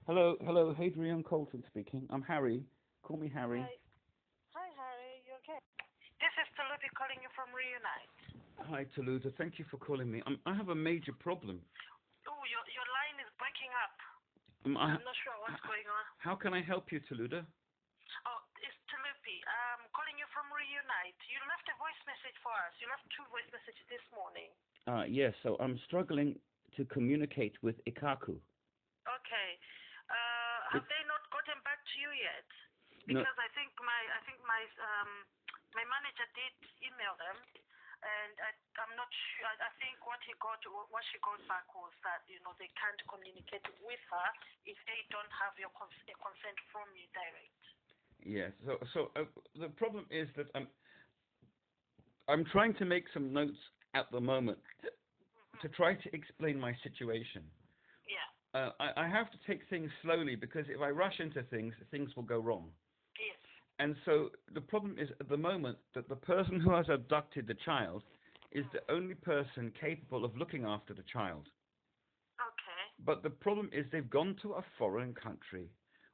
Hello, Hadrian Colton speaking. I'm Harry. Call me Harry. Hi. Hi, Harry. You okay? This is Talooda calling you from Reunite. Hi, Talooda. Thank you for calling me. I have a major problem. Oh, your line is breaking up. I, I'm not sure what's going on. how can I help you, Talooda? Oh, it's Taloopi. I'm calling you from Reunite. You left a voice message for us. You left two voice messages this morning. Yes, so I'm struggling to communicate with Ikaku. Okay. Have they not gotten back to you yet? No. Because I think my manager did email them, and I'm not sure. I think what she got back was that they can't communicate with her if they don't have your consent from you direct. Yes. So the problem is that I'm trying to make some notes at the moment to try to explain my situation. Yeah. I have to take things slowly because if I rush into things, things will go wrong. Yes. And so the problem is at the moment that the person who has abducted the child is the only person capable of looking after the child. Okay. But the problem is they've gone to a foreign country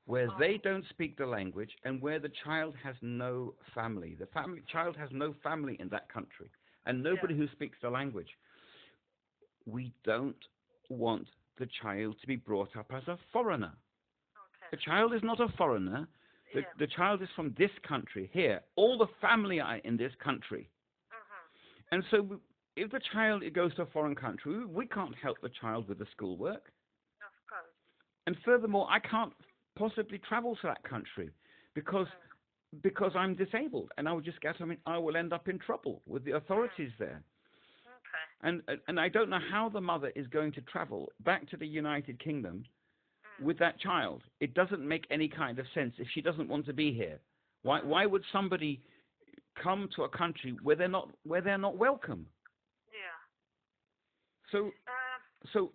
where they don't speak the language and where the child has no family. The child has no family in that country and nobody who speaks the language. We don't want the child to be brought up as a foreigner. Okay. The child is not a foreigner. The child is from this country here. All the family are in this country. And so if the child goes to a foreign country, we can't help the child with the schoolwork. Of course. And furthermore, I can't possibly travel to that country because I'm disabled, and I will end up in trouble with the authorities there. Okay. And I don't know how the mother is going to travel back to the United Kingdom with that child. It doesn't make any kind of sense if she doesn't want to be here. Why would somebody come to a country where they're not welcome? Yeah. So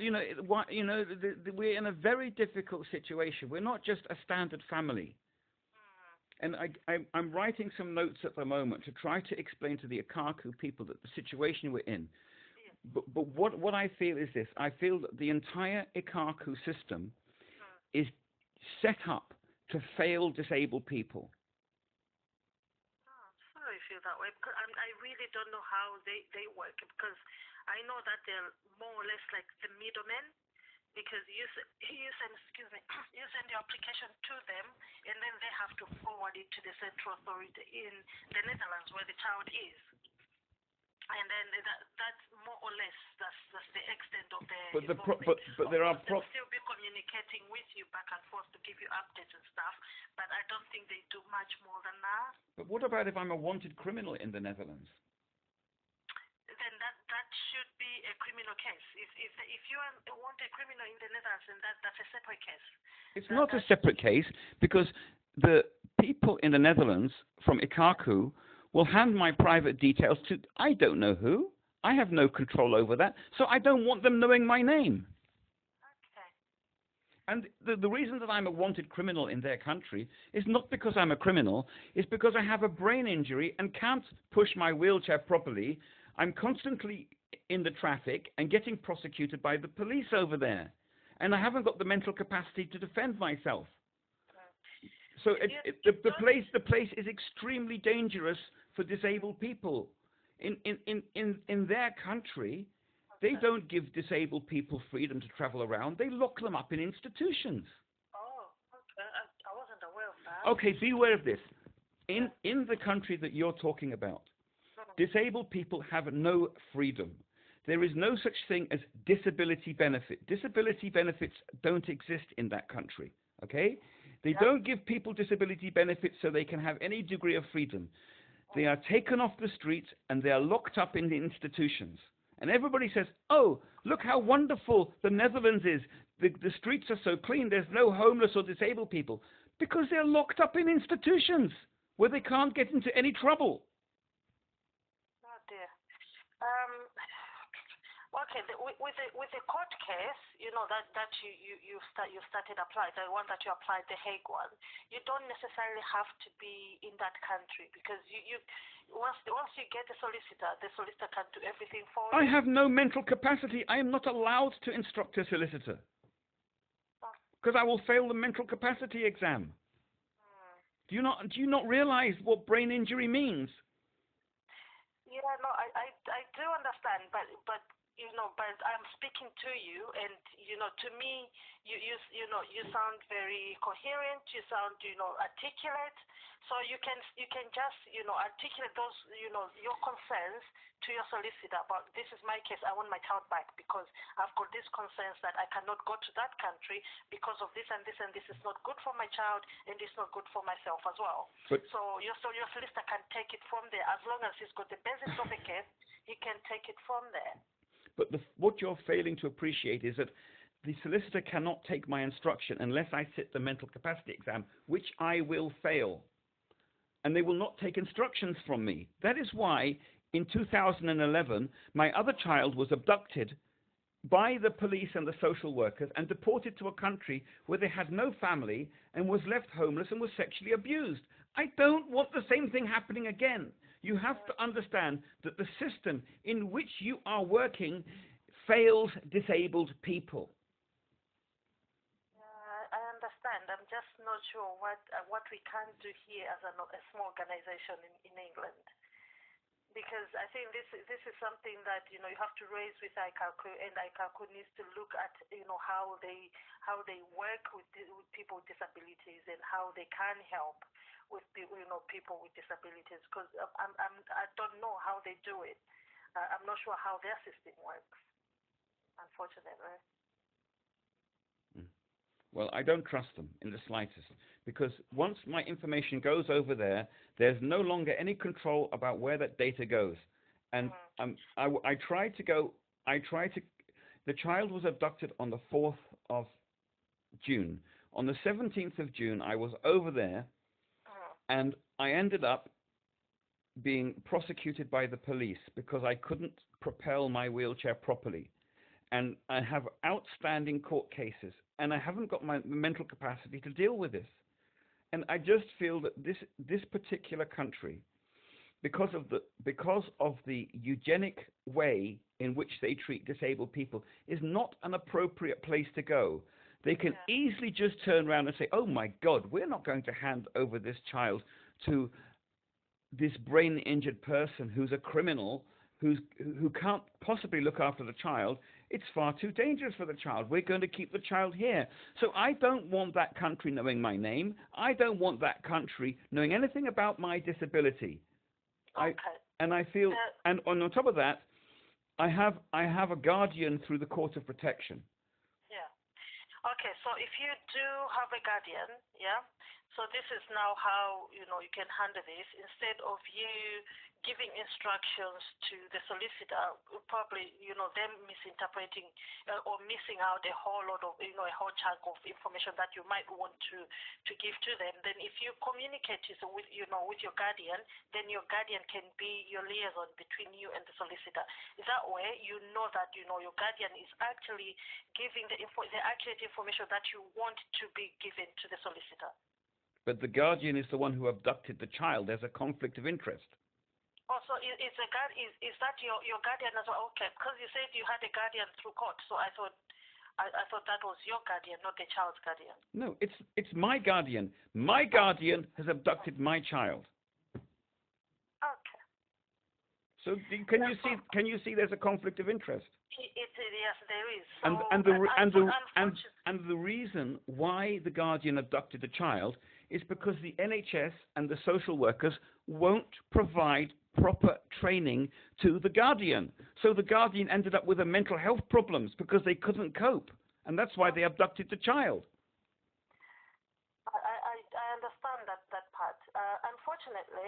we're in a very difficult situation. We're not just a standard family. And I'm writing some notes at the moment to try to explain to the Ikaku people that the situation we're in. But what I feel is this. I feel that the entire Ikaku system is set up to fail disabled people. Oh, sorry I feel that way because I really don't know how they work because I know that they're more or less like the middlemen because you send your application to them and then they have to forward it to the central authority in the Netherlands where the child is. And then that's more or less that's the extent of the but there are they'll still be communicating with you back and forth to give you updates and stuff, but I don't think they do much more than that. But what about if I'm a wanted criminal in the Netherlands? Then that should be a criminal case. If you are a wanted criminal in the Netherlands, then that's a separate case. It's not a separate case because the people in the Netherlands from Ikaku will hand my private details to I don't know who. I have no control over that, so I don't want them knowing my name. Okay. And the reason that I'm a wanted criminal in their country is not because I'm a criminal, it's because I have a brain injury and can't push my wheelchair properly. I'm constantly in the traffic and getting prosecuted by the police over there. And I haven't got the mental capacity to defend myself. So the place is extremely dangerous for disabled people. In their country, they don't give disabled people freedom to travel around. They lock them up in institutions. Oh, okay. I wasn't aware of that. Okay, be aware of this. In the country that you're talking about, disabled people have no freedom. There is no such thing as disability benefit. Disability benefits don't exist in that country. Okay? They don't give people disability benefits so they can have any degree of freedom. They are taken off the streets and they are locked up in the institutions. And everybody says, oh, look how wonderful the Netherlands is. The streets are so clean. There's no homeless or disabled people. Because they're locked up in institutions where they can't get into any trouble. Oh, dear. Okay, with the court case, that you started applying, the one that you applied, the Hague one, you don't necessarily have to be in that country because once you get the solicitor can do everything for you. I have no mental capacity. I am not allowed to instruct a solicitor. because I will fail the mental capacity exam. Do you not realize what brain injury means? Yeah, no, I do understand, but but I'm speaking to you, and to me, you sound very coherent. You sound articulate. So you can just articulate those your concerns to your solicitor. But this is my case. I want my child back because I've got these concerns that I cannot go to that country because of this and this and this is not good for my child and it's not good for myself as well. So your solicitor can take it from there as long as he's got the basics of the case. He can take it from there. But what you're failing to appreciate is that the solicitor cannot take my instruction unless I sit the mental capacity exam, which I will fail. And they will not take instructions from me. That is why in 2011, my other child was abducted by the police and the social workers and deported to a country where they had no family and was left homeless and was sexually abused. I don't want the same thing happening again. You have to understand that the system in which you are working fails disabled people. I understand. I'm just not sure what we can do here as a small organization in England, because I think this is something that you have to raise with ICACU, and ICACU needs to look at how they work with people with disabilities and how they can help with people with disabilities, because I don't know how they do it. I'm not sure how their system works, unfortunately. Well, I don't trust them in the slightest, because once my information goes over there, there's no longer any control about where that data goes. And I tried to, the child was abducted on the 4th of June. On the 17th of June, I was over there, and I ended up being prosecuted by the police because I couldn't propel my wheelchair properly. And I have outstanding court cases, and I haven't got my mental capacity to deal with this. And I just feel that this particular country, because of the eugenic way in which they treat disabled people, is not an appropriate place to go. They can easily just turn around and say, oh my God, we're not going to hand over this child to this brain-injured person who's a criminal, who can't possibly look after the child. It's far too dangerous for the child. We're going to keep the child here. So I don't want that country knowing my name. I don't want that country knowing anything about my disability. Okay. And I feel, and on top of that, I have a guardian through the Court of Protection. Yeah. Okay. So if you do have a guardian, yeah. So this is now how you can handle this. Instead of you giving instructions to the solicitor, probably them misinterpreting or missing out a whole lot of a whole chunk of information that you might want to give to them. Then if you communicate with with your guardian, then your guardian can be your liaison between you and the solicitor. That way that your guardian is actually giving the accurate information that you want to be given to the solicitor. But the guardian is the one who abducted the child. There's a conflict of interest. Also, is that your guardian as well? Okay, because you said you had a guardian through court, so I thought that was your guardian, not the child's guardian. No, it's my guardian. My guardian has abducted my child. Okay. So can you see there's a conflict of interest? Yes, there is. So, and the reason why the guardian abducted the child is because the NHS and the social workers won't provide proper training to the guardian. So the guardian ended up with mental health problems because they couldn't cope. And that's why they abducted the child. I understand that part. Unfortunately,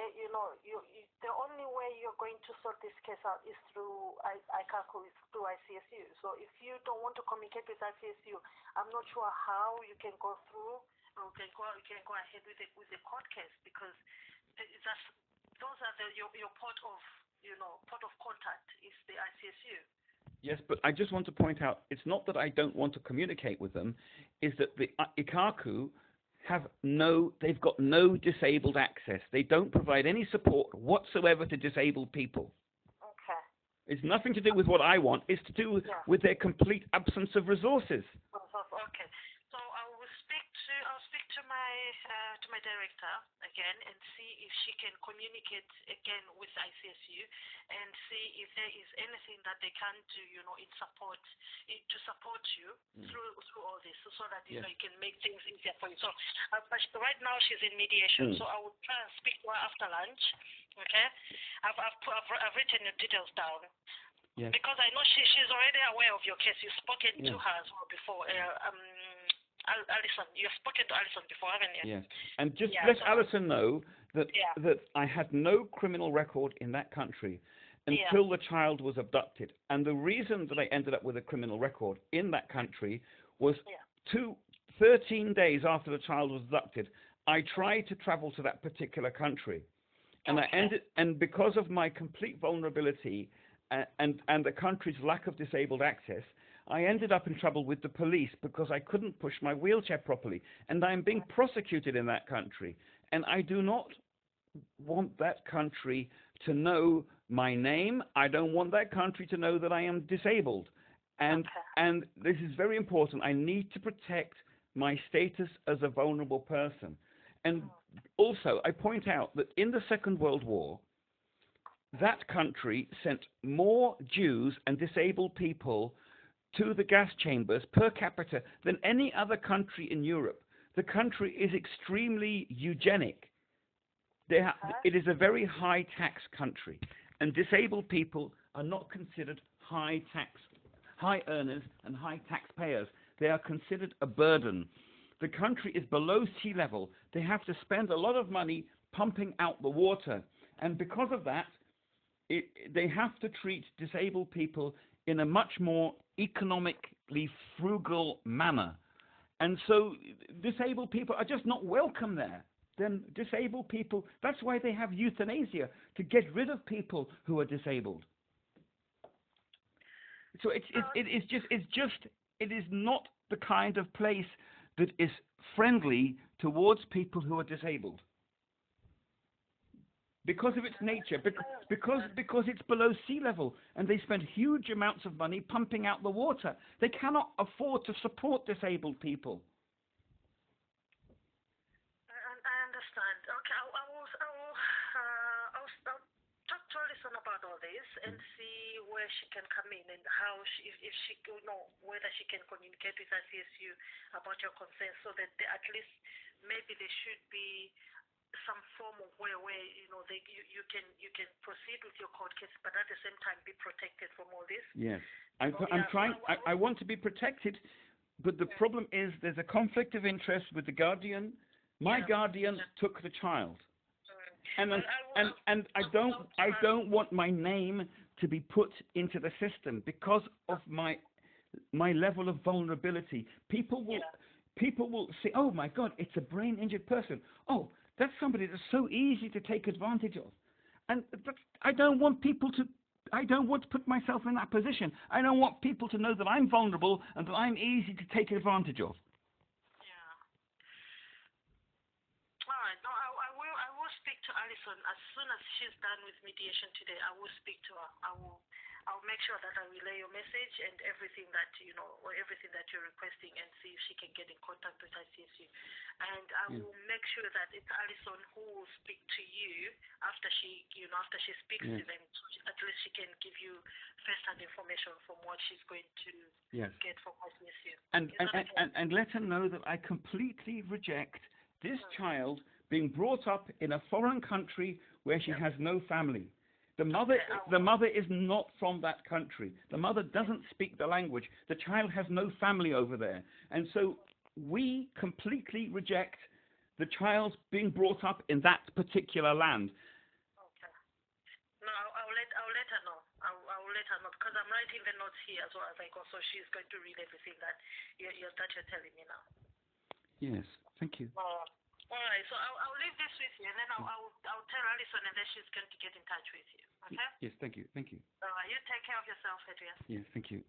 the only way you're going to sort this case out is through ICACU, is through ICSU. So if you don't want to communicate with ICSU, I'm not sure how you can go through. You can go ahead with the court case, because those are your port of contact is the ICSU. Yes, but I just want to point out, it's not that I don't want to communicate with them, is that the ICACU they've got no disabled access. They don't provide any support whatsoever to disabled people. Okay. It's nothing to do with what I want. It's to do with their complete absence of resources. Okay. So I'll speak to my director again and see if she can communicate again with ICSU and see if there is anything that they can do, in support to support you through all this, so that you can make things easier for you. So but right now she's in mediation, so I will try and speak to her after lunch. Okay, I've written your details down. Yes. Because I know she's already aware of your case. You've spoken to her as well before. Alison, you've spoken to Alison before, haven't you? Yes. And just let Alison know that that I had no criminal record in that country until the child was abducted. And the reason that I ended up with a criminal record in that country was 13 days after the child was abducted, I tried to travel to that particular country. And and because of my complete vulnerability and the country's lack of disabled access, I ended up in trouble with the police because I couldn't push my wheelchair properly. And I'm being prosecuted in that country. And I do not want that country to know my name. I don't want that country to know that I am disabled. And this is very important. I need to protect my status as a vulnerable person. And also, I point out that in the Second World War, that country sent more Jews and disabled people to the gas chambers per capita than any other country in Europe. The country is extremely eugenic. It is a very high tax country, and disabled people are not considered high earners and high taxpayers. They are considered a burden. The country is below sea level. They have to spend a lot of money pumping out the water, and because of that, they have to treat disabled people in a much more economically frugal manner. And so disabled people are just not welcome there. Then disabled people, that's why they have euthanasia, to get rid of people who are disabled. So it is not the kind of place that is friendly towards people who are disabled. Because of its nature, because it's below sea level, and they spend huge amounts of money pumping out the water. They cannot afford to support disabled people. I understand. Okay, I'll talk to Alison about all this and see where she can come in and how if she whether she can communicate with ICSU about your concerns, so that at least maybe there should be some form of way where you can proceed with your court case, but at the same time be protected from all this. Yes, I'm trying. I want to be protected, but the problem is there's a conflict of interest with the guardian. My guardian took the child, and I don't want my name to be put into the system because of my level of vulnerability. People will say, "Oh my God, it's a brain-injured person. Oh, that's somebody that's so easy to take advantage of." And I don't want to put myself in that position. I don't want people to know that I'm vulnerable and that I'm easy to take advantage of. Yeah. All right. No, I will speak to Alison as soon as she's done with mediation today. I will speak to her. I'll make sure that I relay your message and everything that or everything that you're requesting, and see if she can get in contact with ICSU. And I will make sure that it's Alison who will speak to you after she speaks to them. So at least she can give you first-hand information from what she's going to get from ICSU. And let her know that I completely reject this child being brought up in a foreign country where she has no family. The mother is not from that country. The mother doesn't speak the language. The child has no family over there. And so we completely reject the child being brought up in that particular land. Okay. No, I'll let her know. I'll let her know, because I'm writing the notes here as well as I go. So she's going to read everything that you're telling me now. Yes. Thank you. All right, so I'll leave this with you, and then I'll tell Alison, and then she's going to get in touch with you. Okay? Yes, thank you. Thank you. All right, you take care of yourself, Adrian. Yes, thank you.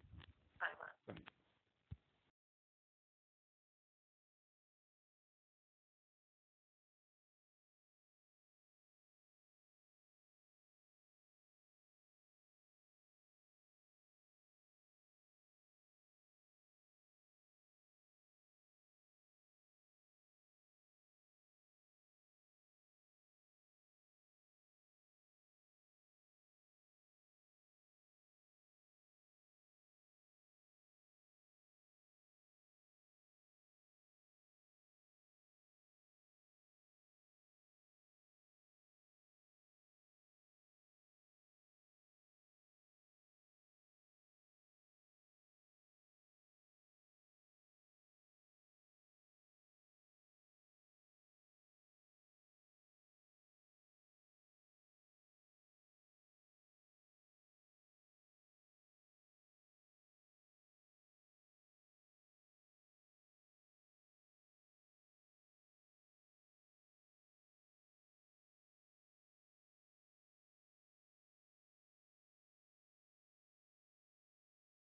Bye-bye. Bye.